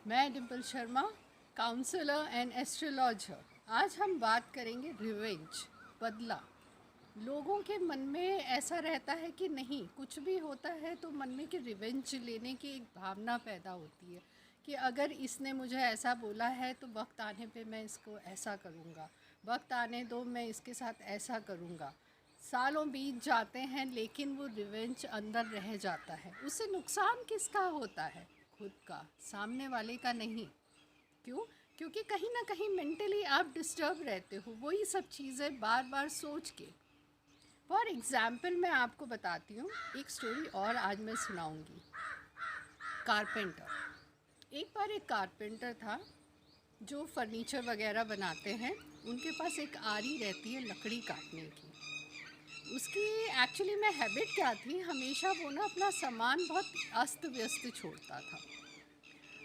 मैं Dimple Sharma, counsellor and astrologer. आज हम बात करेंगे रिवेंज, बदला। लोगों के मन में ऐसा रहता है कि नहीं, कुछ भी होता है तो मन में कि रिवेंज लेने की एक भावना पैदा होती है कि अगर इसने मुझे ऐसा बोला है तो वक्त आने पे मैं इसको ऐसा करूँगा, वक्त आने दो मैं इसके साथ ऐसा करूँगा। सालों बीत जाते हैं लेकिन वो रिवेंज अंदर रह जाता है। उससे नुकसान किसका होता है? खुद का, सामने वाले का नहीं। क्यों? क्योंकि कहीं ना कहीं मेंटली आप डिस्टर्ब रहते हो वही सब चीज़ें बार बार सोच के। फॉर एग्ज़ाम्पल मैं आपको बताती हूँ एक स्टोरी और आज मैं सुनाऊँगी। कारपेंटर। एक बार एक कारपेंटर था जो फर्नीचर वगैरह बनाते हैं। उनके पास एक आरी रहती है लकड़ी काटने की। उसकी एक्चुअली में हैबिट क्या थी, हमेशा वो ना अपना सामान बहुत अस्त व्यस्त छोड़ता था।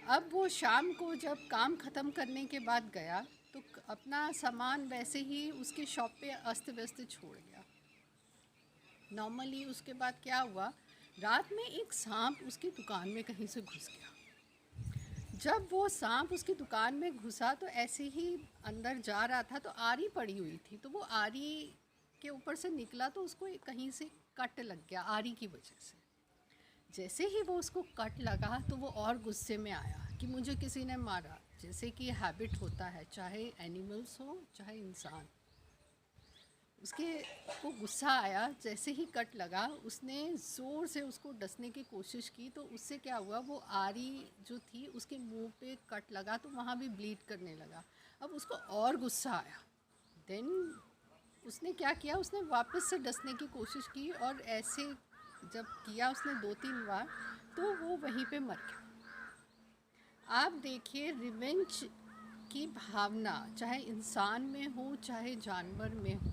अब वो शाम को जब काम ख़त्म करने के बाद गया तो अपना सामान वैसे ही उसके शॉप पे अस्त व्यस्त छोड़ गया। नॉर्मली उसके बाद क्या हुआ, रात में एक सांप उसकी दुकान में कहीं से घुस गया। जब वो सांप उसकी दुकान में घुसा तो ऐसे ही अंदर जा रहा था तो आरी पड़ी हुई थी, तो वो आरी के ऊपर से निकला तो उसको कहीं से कट लग गया आरी की वजह से। जैसे ही वो उसको कट लगा तो वो और गुस्से में आया कि मुझे किसी ने मारा। जैसे कि हैबिट होता है, चाहे एनिमल्स हो चाहे इंसान। उसके को गुस्सा आया, जैसे ही कट लगा उसने ज़ोर से उसको डसने की कोशिश की तो उससे क्या हुआ, वो आरी जो थी उसके मुंह पे कट लगा तो वहाँ भी ब्लीड करने लगा। अब उसको और गुस्सा आया। देन उसने क्या किया, उसने वापस से डसने की कोशिश की और ऐसे जब किया उसने 2-3 बार तो वो वहीं पे मर गया। आप देखिए, रिवेंज की भावना चाहे इंसान में हो चाहे जानवर में हो,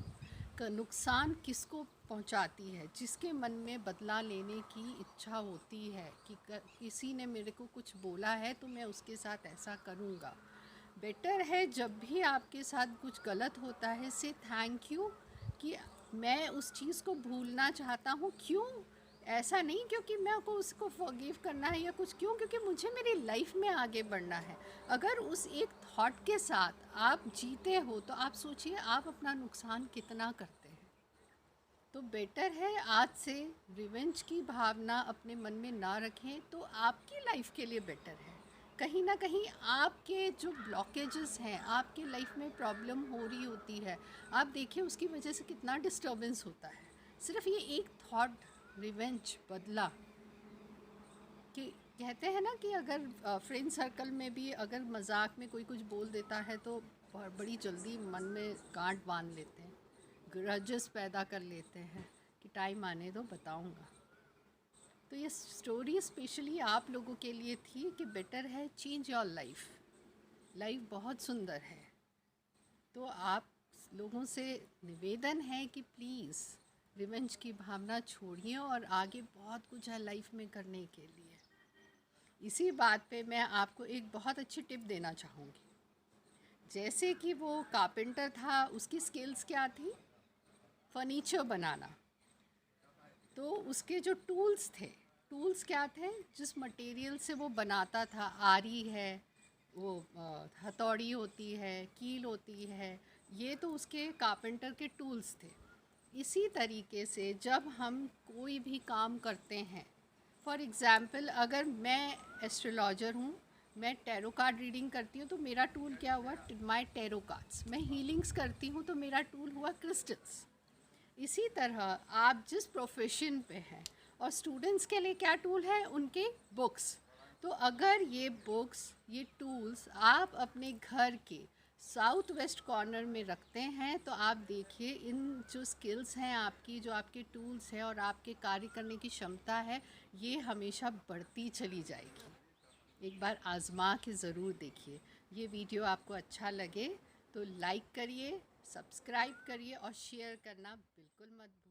का नुकसान किसको पहुंचाती है? जिसके मन में बदला लेने की इच्छा होती है कि किसी ने मेरे को कुछ बोला है तो मैं उसके साथ ऐसा करूँगा। बेटर है जब भी आपके साथ कुछ गलत होता है से थैंक यू कि मैं उस चीज़ को भूलना चाहता हूँ। क्यों? ऐसा नहीं क्योंकि मैं को उसको फॉरगिव करना है या कुछ, क्यों? क्योंकि मुझे मेरी लाइफ में आगे बढ़ना है। अगर उस एक थॉट के साथ आप जीते हो तो आप सोचिए आप अपना नुकसान कितना करते हैं। तो बेटर है आज से रिवेंज की भावना अपने मन में ना रखें तो आपकी लाइफ के लिए बेटर है। कहीं ना कहीं आपके जो ब्लॉकेजेस हैं, आपके लाइफ में प्रॉब्लम हो रही होती है, आप देखिए उसकी वजह से कितना डिस्टर्बेंस होता है। सिर्फ ये एक थॉट, रिवेंज, बदला, कि कहते हैं ना कि अगर फ्रेंड सर्कल में भी अगर मजाक में कोई कुछ बोल देता है तो बड़ी जल्दी मन में गांठ बांध लेते हैं, ग्रजेस पैदा कर लेते हैं कि टाइम आने दो बताऊंगा। तो ये स्टोरी स्पेशली आप लोगों के लिए थी कि बेटर है चेंज योर लाइफ। लाइफ बहुत सुंदर है। तो आप लोगों से निवेदन है कि प्लीज़ रिवेंज की भावना छोड़िए और आगे बहुत कुछ है लाइफ में करने के लिए। इसी बात पे मैं आपको एक बहुत अच्छी टिप देना चाहूँगी। जैसे कि वो कारपेंटर था, उसकी स्किल्स क्या थी? फर्नीचर बनाना। तो उसके जो टूल्स थे, टूल्स क्या थे? जिस मटेरियल से वो बनाता था, आरी है, वो हथौड़ी होती है, कील होती है, ये तो उसके कारपेंटर के टूल्स थे। इसी तरीके से जब हम कोई भी काम करते हैं, फॉर एग्ज़ाम्पल अगर मैं एस्ट्रोलॉजर हूँ, मैं टैरो कार्ड रीडिंग करती हूँ तो मेरा टूल क्या हुआ? My tarot cards. मैं हीलिंग्स करती हूँ तो मेरा टूल हुआ क्रिस्टल्स। इसी तरह आप जिस प्रोफेशन पे हैं, और स्टूडेंट्स के लिए क्या टूल है? उनके बुक्स। तो अगर ये बुक्स, ये टूल्स आप अपने घर के साउथ वेस्ट कॉर्नर में रखते हैं तो आप देखिए इन जो स्किल्स हैं आपकी, जो आपके टूल्स हैं और आपके कार्य करने की क्षमता है, ये हमेशा बढ़ती चली जाएगी। एक बार आज़मा के ज़रूर देखिए। ये वीडियो आपको अच्छा लगे तो लाइक करिए, सब्सक्राइब करिए और शेयर करना बिल्कुल मत भूलिए।